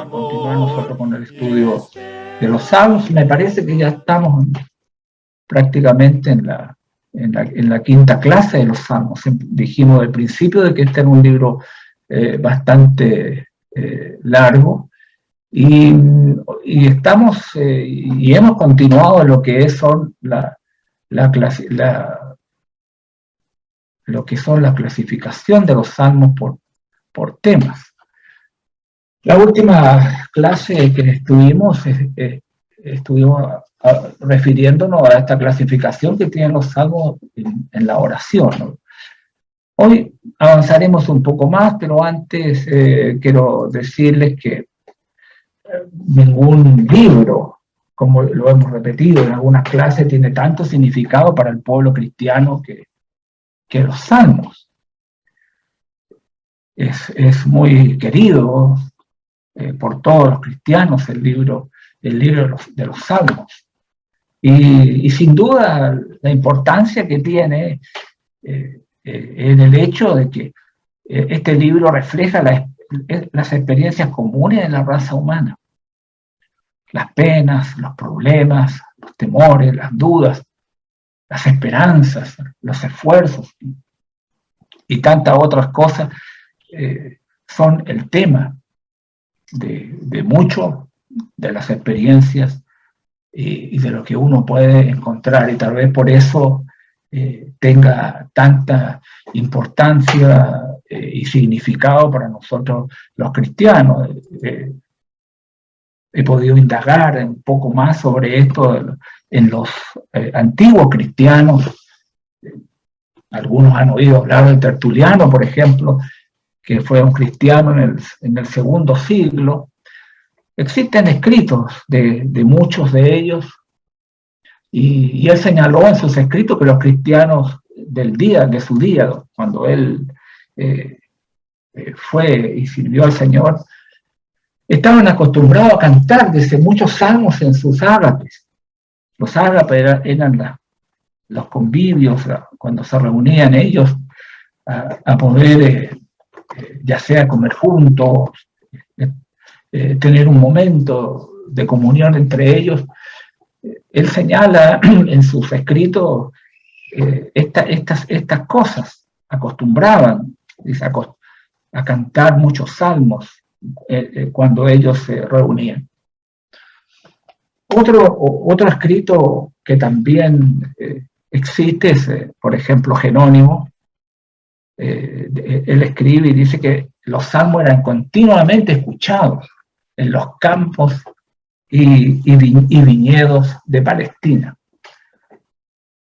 continuar nosotros con el estudio de los Salmos. Me parece que ya estamos prácticamente en la quinta clase de los Salmos. Dijimos al principio de que este era un libro bastante largo, y estamos y hemos continuado en lo que son la clasificación de los Salmos por temas. La última clase que estuvimos refiriéndonos a esta clasificación que tienen los salmos en la oración, ¿no? Hoy avanzaremos un poco más, pero antes quiero decirles que ningún libro, como lo hemos repetido en algunas clases, tiene tanto significado para el pueblo cristiano que los salmos. Es muy querido por todos los cristianos el libro de los salmos. Y sin duda la importancia que tiene en el hecho de que este libro refleja las experiencias comunes de la raza humana. Las penas, los problemas, los temores, las dudas, las esperanzas, los esfuerzos y tantas otras cosas son el tema de mucho de las experiencias y de lo que uno puede encontrar, y tal vez por eso tenga tanta importancia y significado para nosotros los cristianos. He podido indagar un poco más sobre esto en los antiguos cristianos. Algunos han oído hablar de Tertuliano, por ejemplo, que fue un cristiano en el segundo siglo. Existen escritos de muchos de ellos, y él señaló en sus escritos que los cristianos de su día, cuando él fue y sirvió al Señor, estaban acostumbrados a cantar desde muchos salmos en sus ágapes. Los ágapes eran los convivios, cuando se reunían ellos a poder ya sea comer juntos, tener un momento de comunión entre ellos. Él señala en sus escritos estas cosas. Acostumbraban a cantar muchos salmos cuando ellos se reunían. Otro escrito que también existe es, por ejemplo, Jerónimo. Él escribe y dice que los salmos eran continuamente escuchados en los campos y viñedos de Palestina.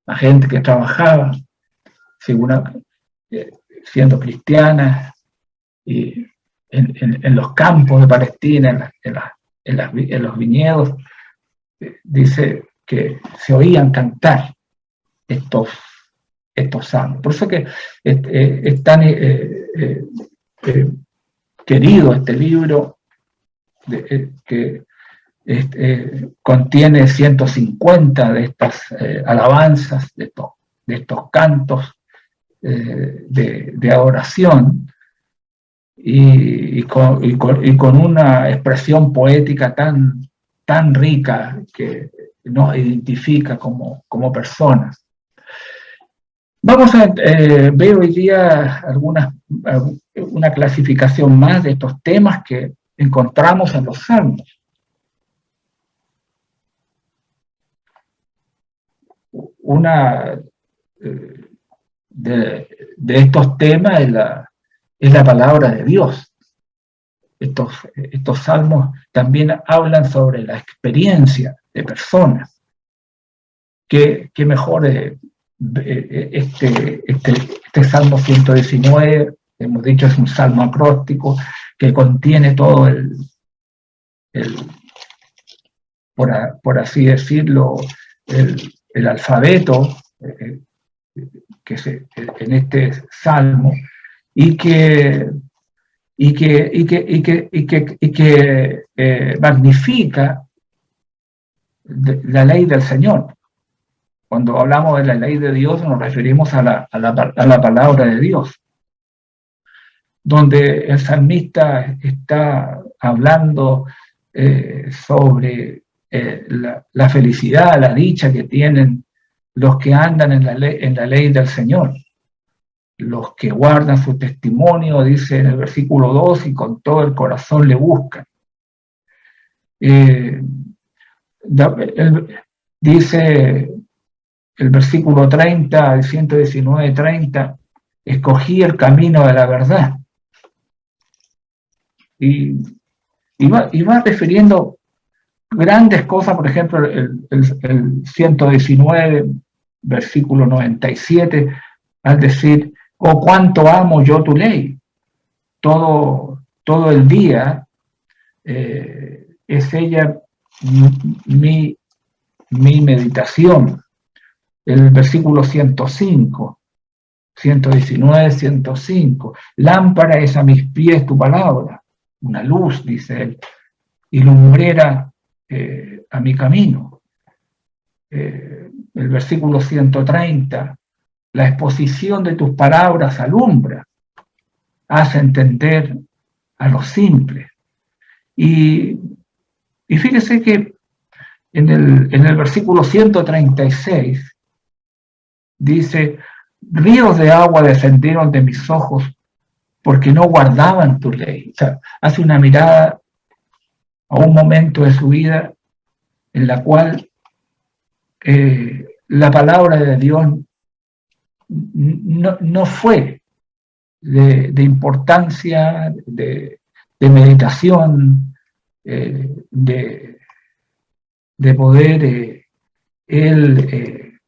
La gente que trabajaba siendo cristiana y en los campos de Palestina, en los viñedos, dice que se oían cantar estos salmos. Por eso que es tan querido este libro, que contiene 150 de estas alabanzas, de estos cantos de adoración, y con una expresión poética tan rica que nos identifica como personas. Vamos a ver hoy día una clasificación más de estos temas que encontramos en los salmos. Una de estos temas es la palabra de Dios. Estos salmos también hablan sobre la experiencia de personas. ¿Qué mejor este Salmo 119, hemos dicho, es un salmo acróstico que contiene todo por así decirlo, el alfabeto en este salmo, y que magnifica la ley del Señor. Cuando hablamos de la ley de Dios nos referimos a la palabra de Dios. donde el salmista está hablando sobre la felicidad, la dicha que tienen los que andan en la ley del Señor, los que guardan su testimonio, dice en el versículo 2, y con todo el corazón le buscan. Dice el versículo 30, el 119, 30, escogí el camino de la verdad. Y va refiriendo grandes cosas, por ejemplo, el 119, versículo 97, al decir, oh, cuánto amo yo tu ley. Todo el día es ella mi meditación. El versículo 105, 119, 105, lámpara es a mis pies tu palabra, una luz, dice él, y lumbrera a mi camino. El versículo 130, la exposición de tus palabras alumbra, hace entender a los simples. Y fíjese que en el versículo 136 dice, ríos de agua descendieron de mis ojos porque no guardaban tu ley. O sea, hace una mirada a un momento de su vida en la cual la palabra de Dios no fue de importancia, de meditación, de poder él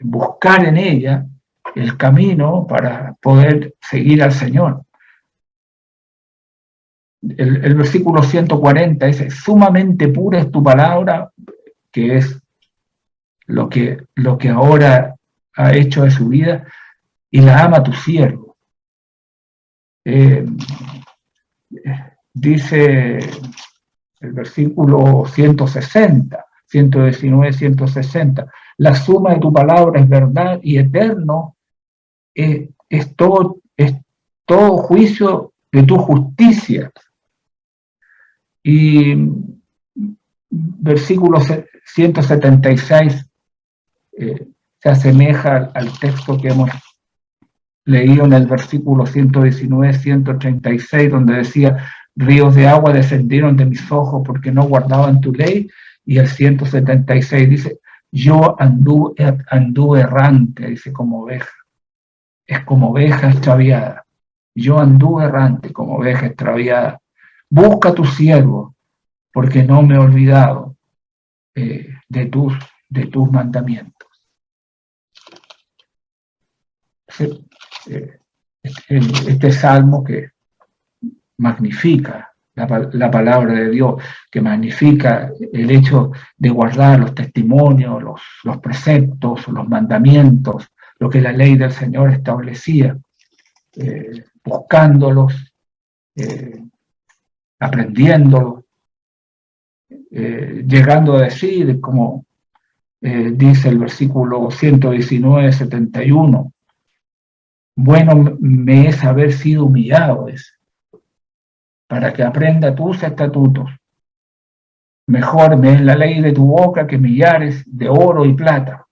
buscar en ella el camino para poder seguir al Señor. El versículo 140 dice, sumamente pura es tu palabra, que es lo que ahora ha hecho de su vida, y la ama tu siervo. Dice el versículo 160, 119, 160, la suma de tu palabra es verdad y eterno es todo juicio de tu justicia. Y versículo 176 se asemeja al texto que hemos leído en el versículo 119, 136, donde decía, ríos de agua descendieron de mis ojos porque no guardaban tu ley, y el 176 dice, yo anduve errante, dice, como oveja, es como oveja extraviada, yo anduve errante como oveja extraviada, busca a tu siervo, porque no me he olvidado de tus mandamientos. Este salmo que magnifica la palabra de Dios, que magnifica el hecho de guardar los testimonios, los preceptos, los mandamientos, lo que la ley del Señor establecía, buscándolos, aprendiéndolos, llegando a decir, como dice el versículo 119, 71, bueno me es haber sido humillado, para que aprenda tus estatutos. Mejor me es la ley de tu boca que millares de oro y plata.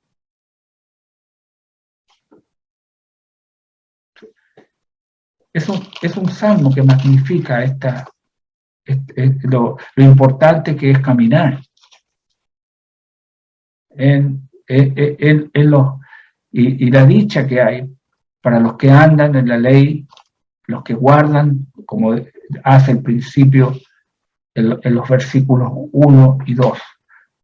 Es un salmo que magnifica lo importante que es caminar y la dicha que hay para los que andan en la ley, los que guardan, como hace el principio en los versículos 1 y 2,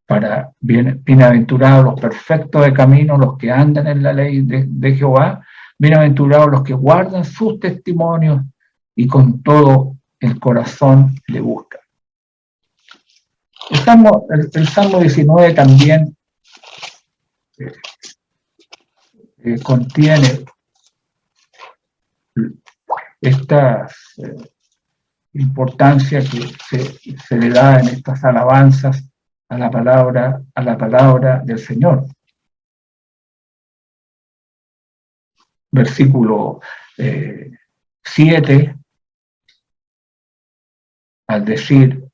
para bienaventurados los perfectos de camino, los que andan en la ley de Jehová, bienaventurados los que guardan sus testimonios y con todo el corazón le buscan. El Salmo 19 también contiene esta importancia que se le da en estas alabanzas a la palabra del Señor. Versículo 7, al decir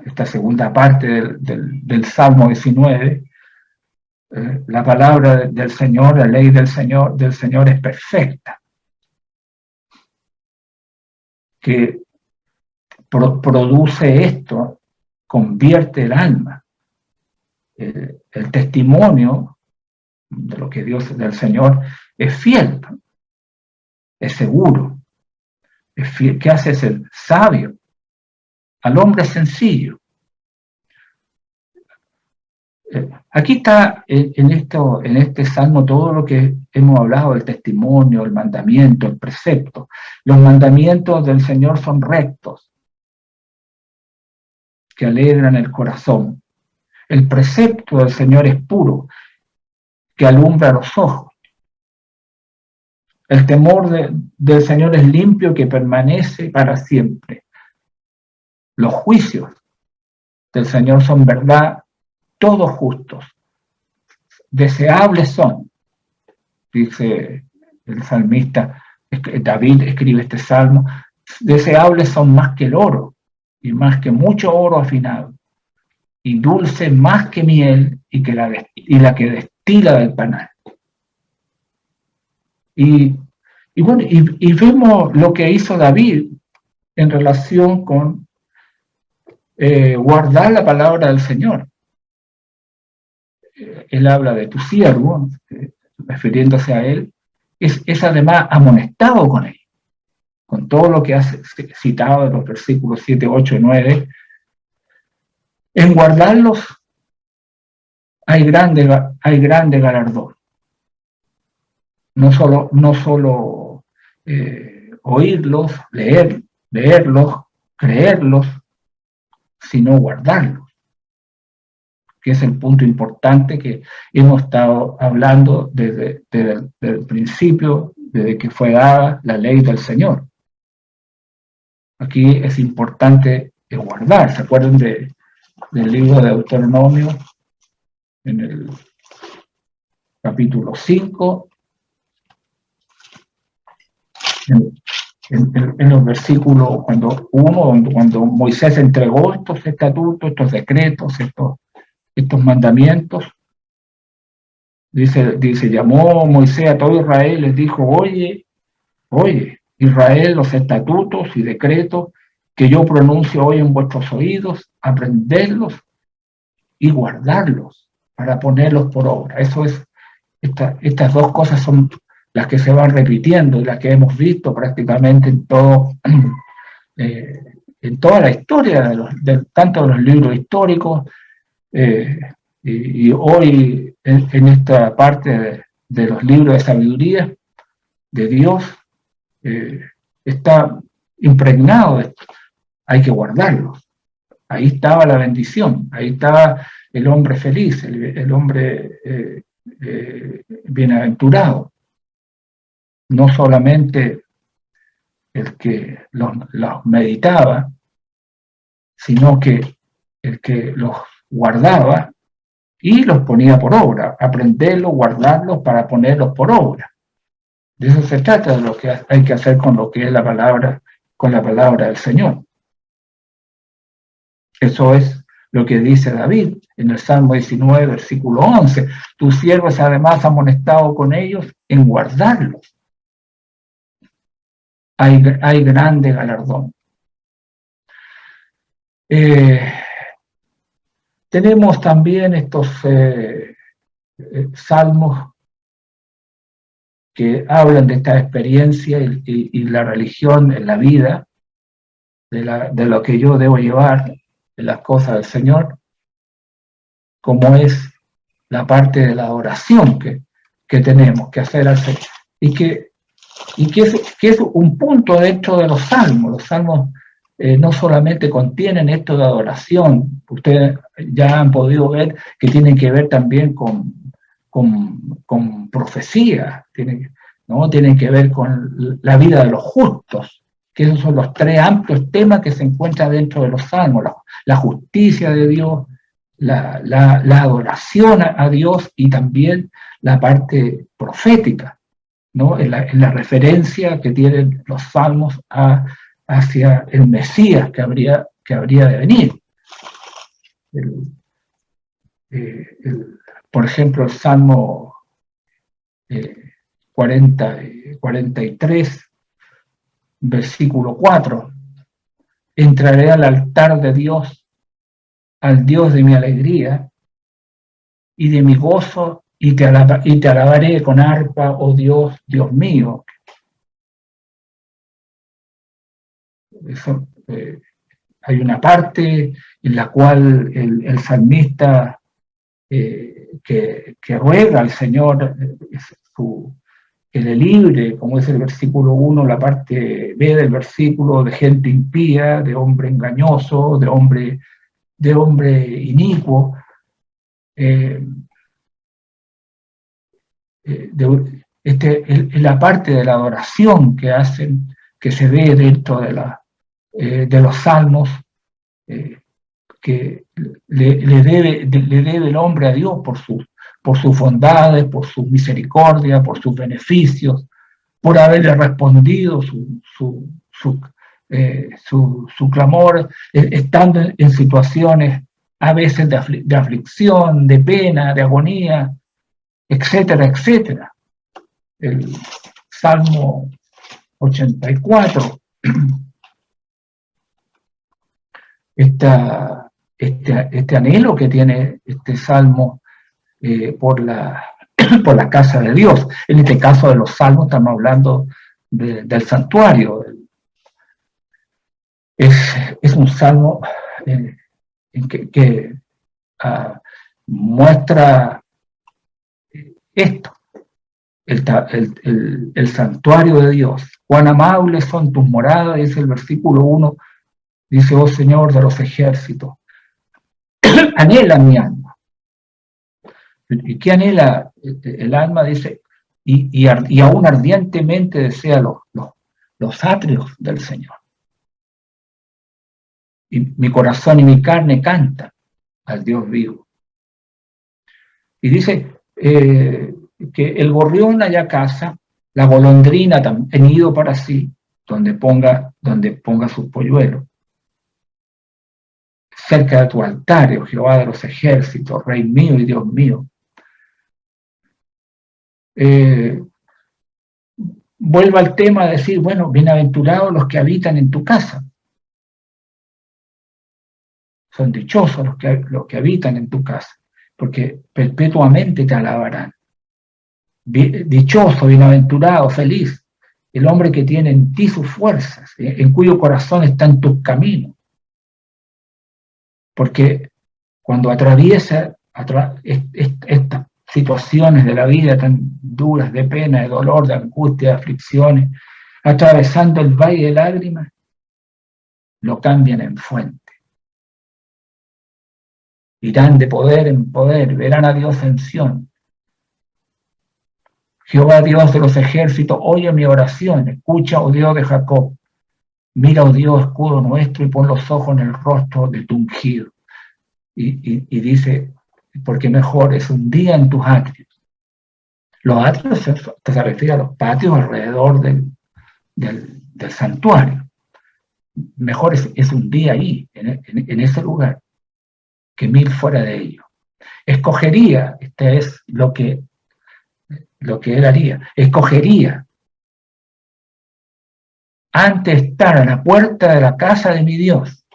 esta segunda parte del Salmo 19, la palabra del Señor, la ley del Señor es perfecta, que produce esto, convierte el alma. El testimonio de lo que Dios, del Señor, es fiel, es seguro, es fiel. ¿Qué hace? Es el sabio al hombre sencillo. Aquí está en este salmo todo lo que hemos hablado, el testimonio, el mandamiento, el precepto. Los mandamientos del Señor son rectos, que alegran el corazón. El precepto del Señor es puro, que alumbra los ojos. El temor del Señor es limpio, que permanece para siempre. Los juicios del Señor son verdad, todos justos. Deseables son, dice el salmista, David escribe este salmo, deseables son más que el oro, y más que mucho oro afinado, y dulce más que miel, y la que destila del panal. Y vemos lo que hizo David en relación con guardar la palabra del Señor. Él habla de tu siervo, refiriéndose a él, es además amonestado con él, con todo lo que ha citado en los versículos 7, 8 y 9. En guardarlos hay grande galardón. No solo oírlos, leerlos, creerlos, sino guardarlos, que es el punto importante que hemos estado hablando desde el principio, desde que fue dada la ley del Señor. Aquí es importante guardar. ¿Se acuerdan del libro de Deuteronomio, en el capítulo 5, en los versículos cuando Moisés entregó estos estatutos, estos decretos, estos mandamientos? Dice, llamó Moisés a todo Israel, les dijo, oye, Israel, los estatutos y decretos que yo pronuncio hoy en vuestros oídos, aprendedlos y guardarlos para ponerlos por obra. Eso es, estas dos cosas son las que se van repitiendo y las que hemos visto prácticamente en toda la historia, tanto de los libros históricos, y hoy en esta parte de los libros de sabiduría de Dios, está impregnado de esto. Hay que guardarlos. Ahí estaba la bendición, ahí estaba el hombre feliz, el hombre bienaventurado. No solamente el que los meditaba, sino que el que los guardaba y los ponía por obra, aprenderlos, guardarlos para ponerlos por obra. De eso se trata, de lo que hay que hacer con lo que es la palabra, con la palabra del Señor. Eso es lo que dice David en el Salmo 19, versículo 11. Tu siervo es además amonestado con ellos en guardarlos. Hay grande galardón. Tenemos también estos salmos que hablan de esta experiencia y la religión en la vida, de lo que yo debo llevar, de las cosas del Señor, como es la parte de la oración que tenemos que hacer al Señor. Y que es un punto dentro de los salmos. Los salmos no solamente contienen esto de adoración, ustedes ya han podido ver que tienen que ver también con profecía, tienen que ver con la vida de los justos, que esos son los tres amplios temas que se encuentran dentro de los salmos: la justicia de Dios, la adoración a Dios y también la parte profética. ¿no? En la referencia que tienen los salmos hacia el Mesías que habría de venir. Por ejemplo, el Salmo 43, versículo 4. Entraré al altar de Dios, al Dios de mi alegría y de mi gozo, y te alabaré con arpa, oh Dios, Dios mío. Eso, hay una parte en la cual el salmista que ruega al Señor que le libre, como es el versículo 1, la parte B del versículo, de gente impía, de hombre engañoso, de hombre inicuo, es la parte de la adoración que hacen, que se ve dentro de los salmos, que le debe el hombre a Dios por sus bondades, por su misericordia, por sus beneficios, por haberle respondido su clamor, estando en situaciones a veces de aflicción, de pena, de agonía, etcétera, etcétera. El Salmo 84, este anhelo que tiene este Salmo por la casa de Dios. En este caso de los salmos estamos hablando del santuario. Es un salmo en que muestra esto, el santuario de Dios. Cuán amables son tus moradas, es el versículo 1, dice, oh Señor de los ejércitos, anhela mi alma. ¿Y qué anhela el alma? Dice, y aún ardientemente desea los atrios del Señor. Y mi corazón y mi carne cantan al Dios vivo. Y dice que el gorrión haya casa, la golondrina también nido para sí, donde ponga sus polluelos. Cerca de tu altar, oh Jehová de los ejércitos, Rey mío y Dios mío. Vuelvo al tema de decir, bueno, bienaventurados los que habitan en tu casa. Son dichosos los que habitan en tu casa, porque perpetuamente te alabarán. Dichoso, bienaventurado, feliz, el hombre que tiene en ti sus fuerzas, en cuyo corazón están tus caminos. Porque cuando atraviesa estas situaciones de la vida tan duras, de pena, de dolor, de angustia, de aflicciones, atravesando el valle de lágrimas, lo cambian en fuente. Irán de poder en poder, verán a Dios en Sión. Jehová Dios de los ejércitos, oye mi oración, escucha, oh Dios de Jacob. Mira, oh Dios, escudo nuestro, y pon los ojos en el rostro de tu ungido. Y dice, porque mejor es un día en tus atrios. Los atrios se refiere a los patios alrededor del santuario. Mejor es un día ahí, en ese lugar, que 1000 fuera de ello. Escogería, este es lo que él haría, escogería antes estar a la puerta de la casa de mi Dios,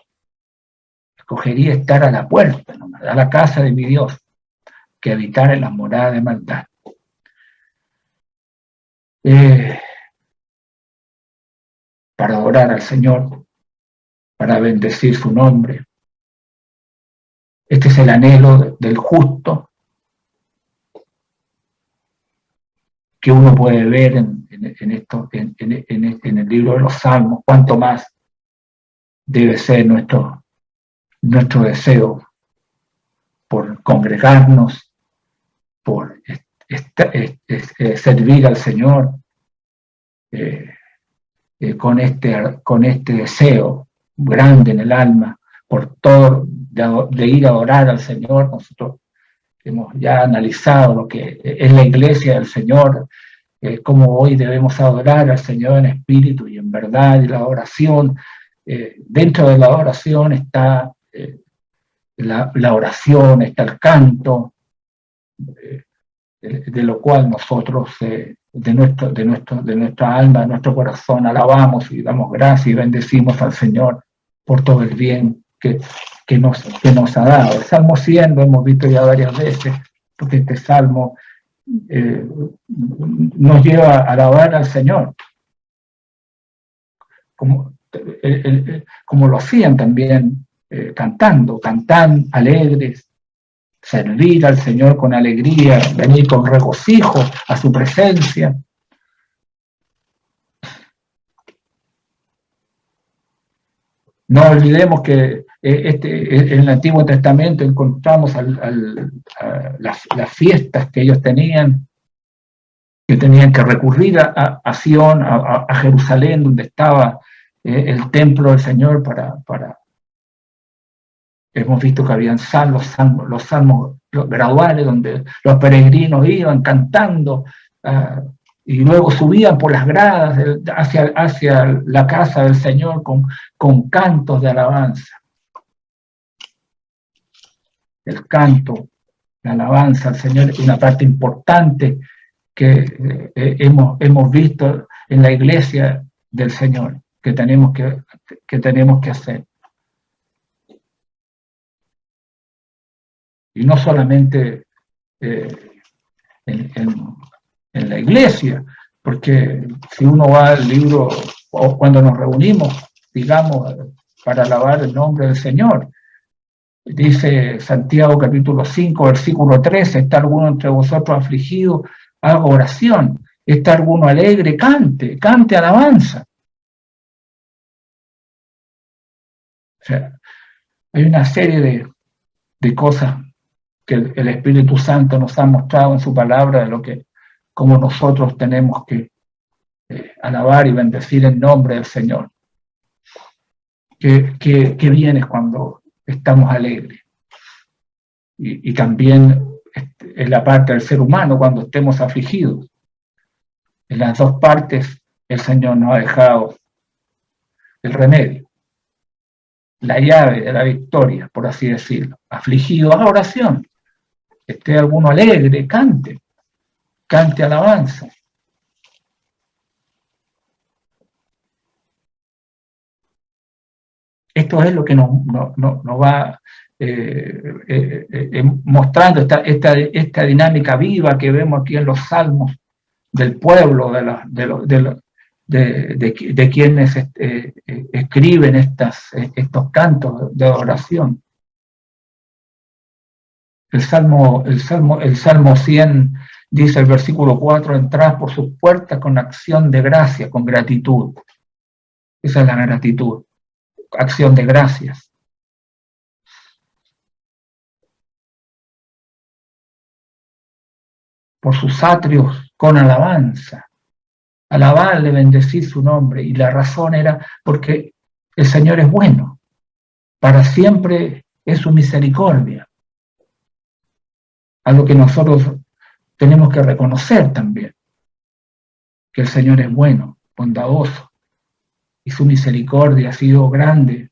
escogería estar a la puerta, a la casa de mi Dios, que habitar en las moradas de maldad. Para adorar al Señor, para bendecir su nombre. Este es el anhelo del justo que uno puede ver en el libro de los Salmos. Cuánto más debe ser nuestro deseo por congregarnos, por servir al Señor con este deseo grande en el alma, por todo de ir a adorar al Señor. Nosotros hemos ya analizado lo que es la iglesia del Señor, como hoy debemos adorar al Señor en espíritu y en verdad, y la oración, dentro de la oración está la oración, está el canto, de lo cual nosotros, de nuestra alma, de nuestro corazón, alabamos y damos gracias y bendecimos al Señor por todo el bien que nos ha dado. El Salmo 100 lo hemos visto ya varias veces, porque este Salmo nos lleva a alabar al Señor, como lo hacían también cantando, cantan alegres, servir al Señor con alegría, venir con regocijo a su presencia. No olvidemos que en el Antiguo Testamento encontramos las fiestas que ellos tenían, que tenían que recurrir a Sion, a Jerusalén, donde estaba el templo del Señor para hemos visto que habían los salmos graduales, donde los peregrinos iban cantando, y luego subían por las gradas hacia la casa del Señor con cantos de alabanza. El canto, la alabanza al Señor es una parte importante que hemos visto en la iglesia del Señor, que tenemos que hacer. Y no solamente en la iglesia, porque si uno va al libro, o cuando nos reunimos, digamos, para alabar el nombre del Señor, dice Santiago capítulo 5, versículo 13, ¿está alguno entre vosotros afligido? Haga oración. ¿Está alguno alegre? Cante alabanza. O sea, hay una serie de cosas que el Espíritu Santo nos ha mostrado en su palabra, de cómo nosotros tenemos que alabar y bendecir el nombre del Señor. Qué bien es cuando estamos alegres. Y también en la parte del ser humano, cuando estemos afligidos. En las dos partes el Señor nos ha dejado el remedio, la llave de la victoria, por así decirlo. Afligido, haga oración. Esté alguno alegre, cante alabanza. Esto es lo que nos va mostrando esta dinámica viva que vemos aquí en los salmos del pueblo, de quienes escriben estos cantos de oración. El Salmo 100 dice el versículo 4, entrad por sus puertas con acción de gracia, con gratitud. Esa es la gratitud, acción de gracias. Por sus atrios con alabanza. Alabarle, bendecir su nombre. Y la razón era porque el Señor es bueno. Para siempre es su misericordia. Algo que nosotros tenemos que reconocer también. Que el Señor es bueno, bondadoso. Y su misericordia ha sido grande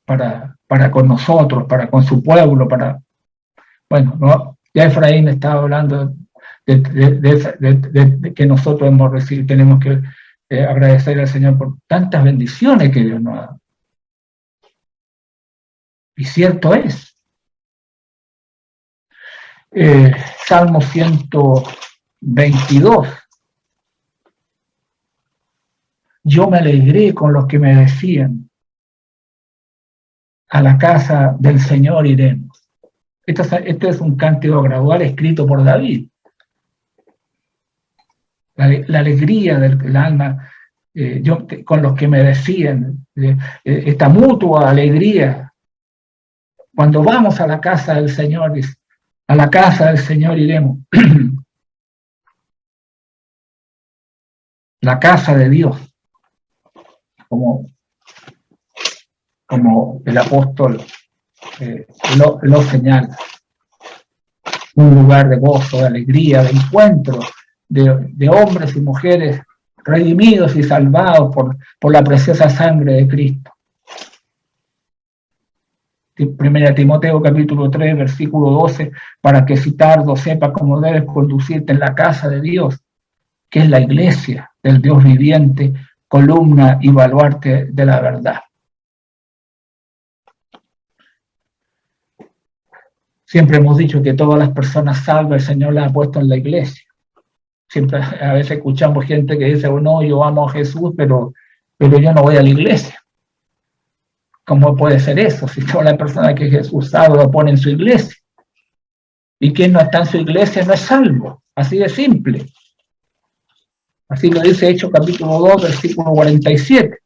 para con nosotros, para con su pueblo, bueno, ¿no? Ya Efraín estaba hablando de que nosotros hemos recibido, tenemos que agradecer al Señor por tantas bendiciones que Dios nos ha dado. Y cierto es. Salmo 122. Yo me alegré con los que me decían, a la casa del Señor iremos. Esto es un cántico gradual escrito por David. La alegría del alma, con los que me decían, esta mutua alegría. Cuando vamos a la casa del Señor, a la casa del Señor iremos. La casa de Dios, como el apóstol lo señala. Un lugar de gozo, de alegría, de encuentro de hombres y mujeres redimidos y salvados por la preciosa sangre de Cristo. Primera Timoteo capítulo 3, versículo 12, para que si tardo sepas cómo debes conducirte en la casa de Dios, que es la iglesia del Dios viviente, columna y baluarte de la verdad. Siempre hemos dicho que todas las personas salvas el Señor las ha puesto en la iglesia. Siempre a veces escuchamos gente que dice, oh, no, yo amo a Jesús, pero yo no voy a la iglesia. ¿Cómo puede ser eso? Si toda la persona que Jesús salva lo pone en su iglesia. Y quien no está en su iglesia no es salvo. Así de simple. Así lo dice Hechos capítulo 2, versículo 47.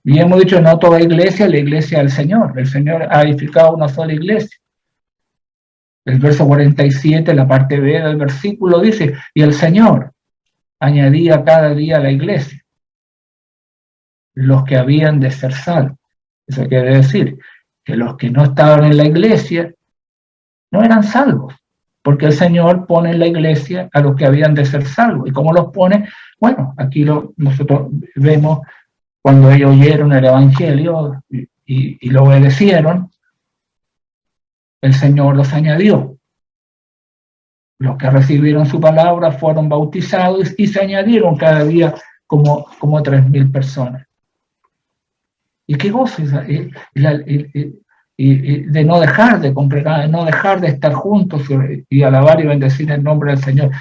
Y hemos dicho, no toda iglesia, la iglesia del Señor. El Señor ha edificado una sola iglesia. El verso 47, la parte B del versículo dice, y el Señor añadía cada día a la iglesia los que habían de ser salvos. Eso quiere decir que los que no estaban en la iglesia no eran salvos, porque el Señor pone en la iglesia a los que habían de ser salvos. ¿Y cómo los pone? Bueno, aquí nosotros vemos cuando ellos oyeron el Evangelio y lo obedecieron, el Señor los añadió. Los que recibieron su palabra fueron bautizados y se añadieron cada día como 3.000 personas. Y qué gozo de no dejar de congregar, de no dejar de estar juntos y alabar y bendecir el nombre del Señor.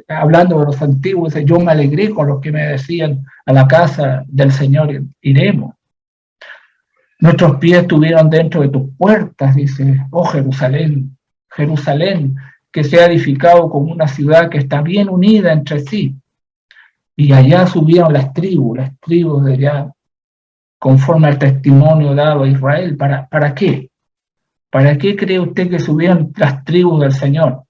Hablando de los antiguos, yo me alegré con los que me decían, a la casa del Señor iremos. Nuestros pies estuvieron dentro de tus puertas, dice, oh Jerusalén, Jerusalén, que se ha edificado como una ciudad que está bien unida entre sí. Y allá subieron las tribus de allá, conforme al testimonio dado a Israel. ¿Para qué? ¿Para qué cree usted que subieron las tribus del Señor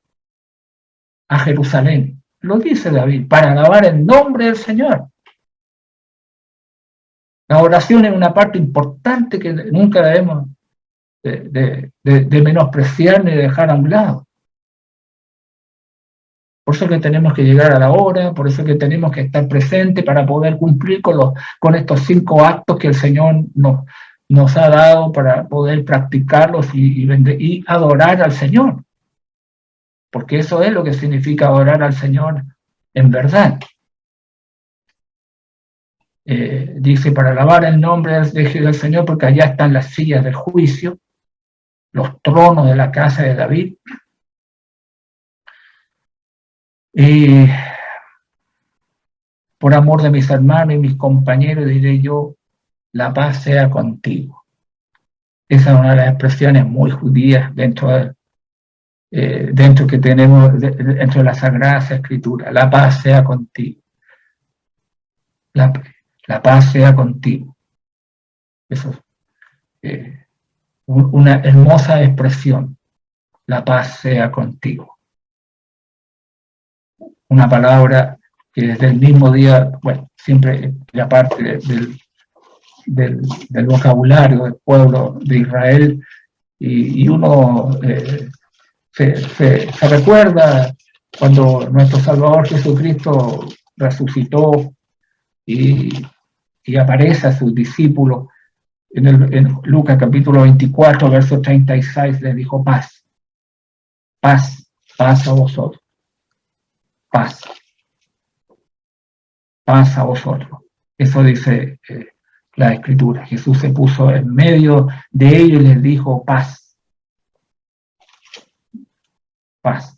a Jerusalén? Lo dice David, para alabar el nombre del Señor. La oración es una parte importante que nunca debemos de menospreciar ni de dejar a un lado. Por eso que tenemos que llegar a la hora, por eso que tenemos que estar presentes para poder cumplir con estos 5 actos que el Señor nos ha dado para poder practicarlos y adorar al Señor. Porque eso es lo que significa adorar al Señor en verdad. Dice, para alabar el nombre del Señor, porque allá están las sillas del juicio, los tronos de la casa de David. Y por amor de mis hermanos y mis compañeros, diré yo, la paz sea contigo. Esa es una de las expresiones muy judías dentro que tenemos dentro de la Sagrada Escritura. La paz sea contigo. La paz sea contigo. Eso es una hermosa expresión. La paz sea contigo. Una palabra que desde el mismo día, bueno, siempre la parte del vocabulario del pueblo de Israel, y uno se recuerda cuando nuestro Salvador Jesucristo resucitó y aparece a sus discípulos en Lucas capítulo 24, verso 36, les dijo paz, paz, paz a vosotros. Paz. Paz a vosotros. Eso dice la Escritura. Jesús se puso en medio de ellos y les dijo paz. Paz.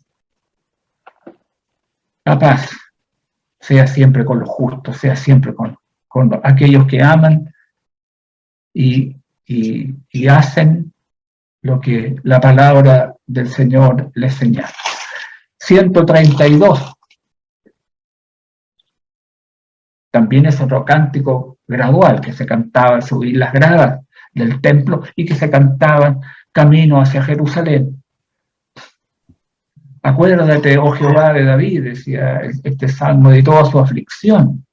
La paz sea siempre con los justos, sea siempre con aquellos que aman y hacen lo que la palabra del Señor les señala. 132. También es otro cántico gradual que se cantaba al subir las gradas del templo y que se cantaban camino hacia Jerusalén. Acuérdate, oh Jehová, de David, decía este salmo, de toda su aflicción,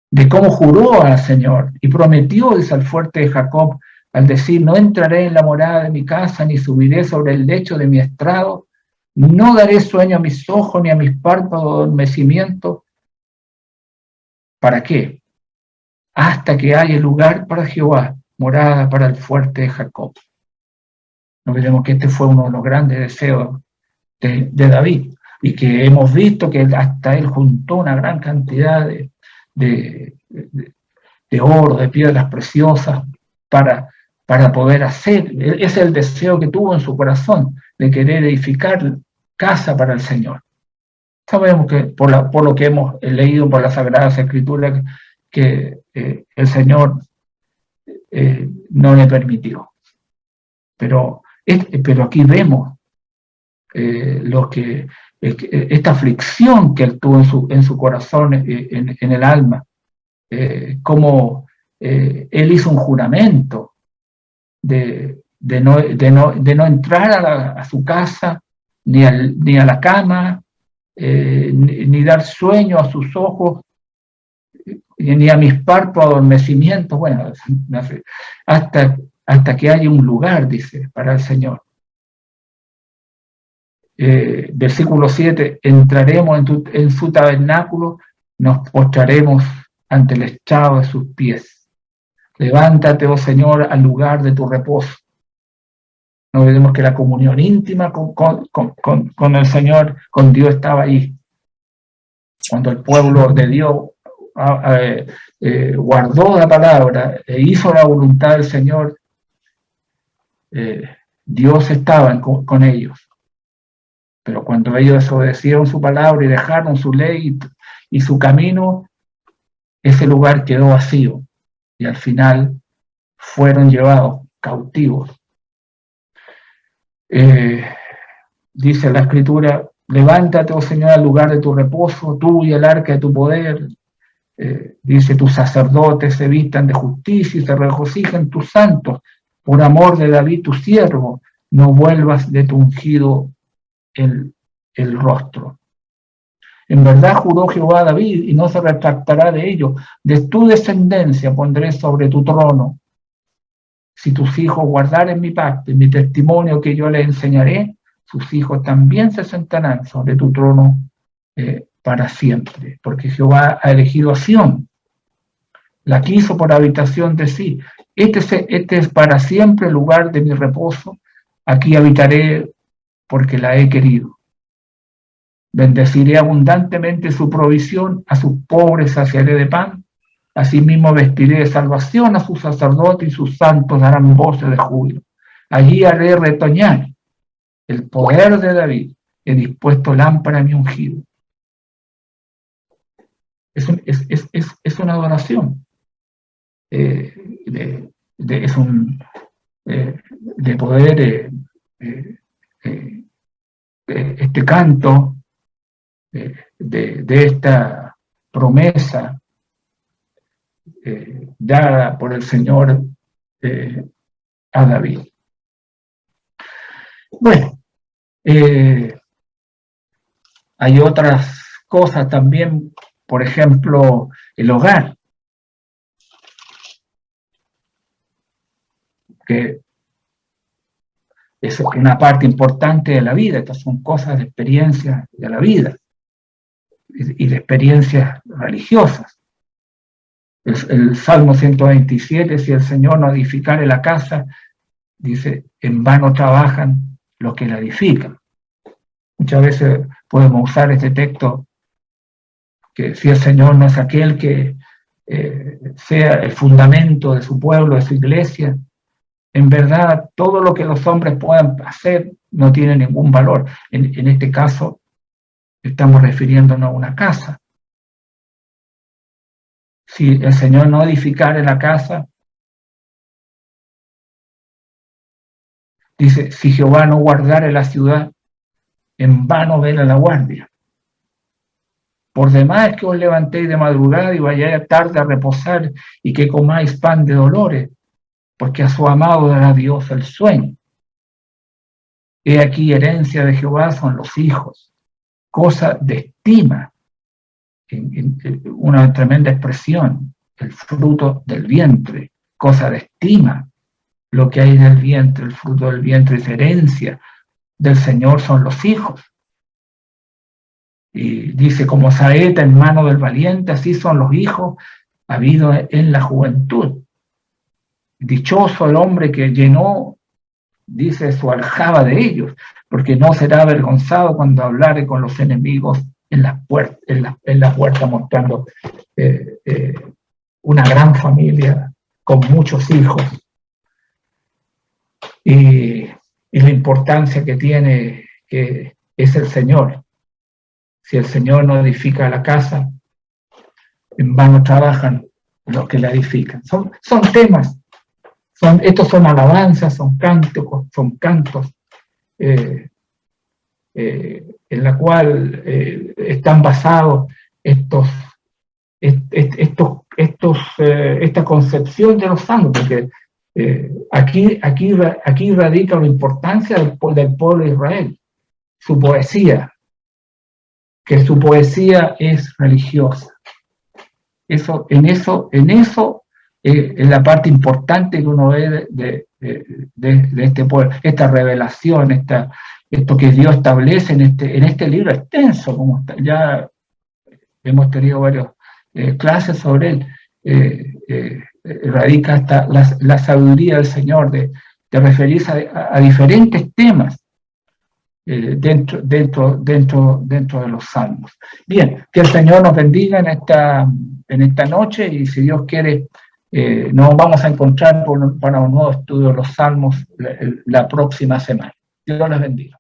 de cómo juró al Señor y prometió, dice al fuerte de Jacob, al decir, no entraré en la morada de mi casa, ni subiré sobre el lecho de mi estrado, No daré sueño a mis ojos ni a mis párpados de adormecimiento. ¿Para qué? Hasta que haya lugar para Jehová, morada para el fuerte de Jacob. No olvidemos que este fue uno de los grandes deseos de David, y que hemos visto que hasta él juntó una gran cantidad de oro, de piedras preciosas para poder hacer. Ese es el deseo que tuvo en su corazón, de querer edificar casa para el Señor. Sabemos que por lo que hemos leído por las Sagradas Escrituras, que el Señor no le permitió. Pero aquí vemos esta aflicción que él tuvo en su corazón, en el alma, cómo él hizo un juramento de no entrar a su casa, ni a la cama, ni dar sueño a sus ojos, ni a mis párpados adormecimientos, bueno, hasta que haya un lugar, dice, para el Señor. Versículo 7, entraremos en su tabernáculo, nos postraremos ante el estrado de sus pies. Levántate, oh Señor, al lugar de tu reposo. No olvidemos que la comunión íntima con el Señor, con Dios, estaba ahí. Cuando el pueblo de Dios guardó la palabra e hizo la voluntad del Señor, Dios estaba con ellos. Pero cuando ellos desobedecieron su palabra y dejaron su ley y su camino, ese lugar quedó vacío y al final fueron llevados cautivos. Dice la Escritura, levántate, oh Señor, al lugar de tu reposo, tú y el arca de tu poder. Dice, tus sacerdotes se vistan de justicia y se regocijan tus santos. Por amor de David, tu siervo, no vuelvas de tu ungido el rostro. En verdad juró Jehová a David y no se retractará de ello. De tu descendencia pondré sobre tu trono. Si tus hijos guardaren mi pacto y mi testimonio que yo les enseñaré, sus hijos también se sentarán sobre tu trono para siempre. Porque Jehová ha elegido a Sión, la quiso por habitación de sí. Este es para siempre el lugar de mi reposo. Aquí habitaré porque la he querido. Bendeciré abundantemente su provisión, a sus pobres saciaré de pan. Asimismo vestiré de salvación a sus sacerdotes y sus santos darán voces de júbilo. Allí haré retoñar el poder de David. He dispuesto lámpara a mi ungido. Es una adoración. De poder este canto de esta promesa dada por el Señor a David. Bueno, hay otras cosas también, por ejemplo, el hogar, que es una parte importante de la vida. Estas son cosas de experiencias de la vida y de experiencias religiosas. El Salmo 127, si el Señor no edificare la casa, dice, en vano trabajan los que la edifican. Muchas veces podemos usar este texto, que si el Señor no es aquel que sea el fundamento de su pueblo, de su iglesia, en verdad todo lo que los hombres puedan hacer no tiene ningún valor. En este caso estamos refiriéndonos a una casa. Si el Señor no edificare la casa, dice, si Jehová no guardare la ciudad, en vano vela la guardia. Por demás que os levantéis de madrugada y vayáis tarde a reposar y que comáis pan de dolores, porque a su amado dará Dios el sueño. He aquí herencia de Jehová son los hijos, cosa de estima, una tremenda expresión, el fruto del vientre, cosa de estima, lo que hay en el vientre, el fruto del vientre es herencia del Señor, son los hijos. Y dice, como saeta en mano del valiente, así son los hijos habidos en la juventud. Dichoso el hombre que llenó, dice, su aljaba de ellos, porque no será avergonzado cuando hablare con los enemigos en las puertas, mostrando una gran familia con muchos hijos. Y la importancia que tiene, que es el Señor. Si el Señor no edifica la casa, en vano trabajan los que la edifican. Son temas, estos son alabanzas, son cantos en la cual están basados esta concepción de los santos, porque aquí radica la importancia del pueblo de Israel, su poesía, que su poesía es religiosa. En eso es la parte importante que uno ve de este pueblo, esta revelación, esto que Dios establece en este libro extenso, como ya hemos tenido varias clases sobre él, radica hasta la sabiduría del Señor de referirse a diferentes temas dentro de los salmos. Bien, que el Señor nos bendiga en esta noche, y si Dios quiere, nos vamos a encontrar para un nuevo estudio de los salmos la próxima semana. Dios les bendiga.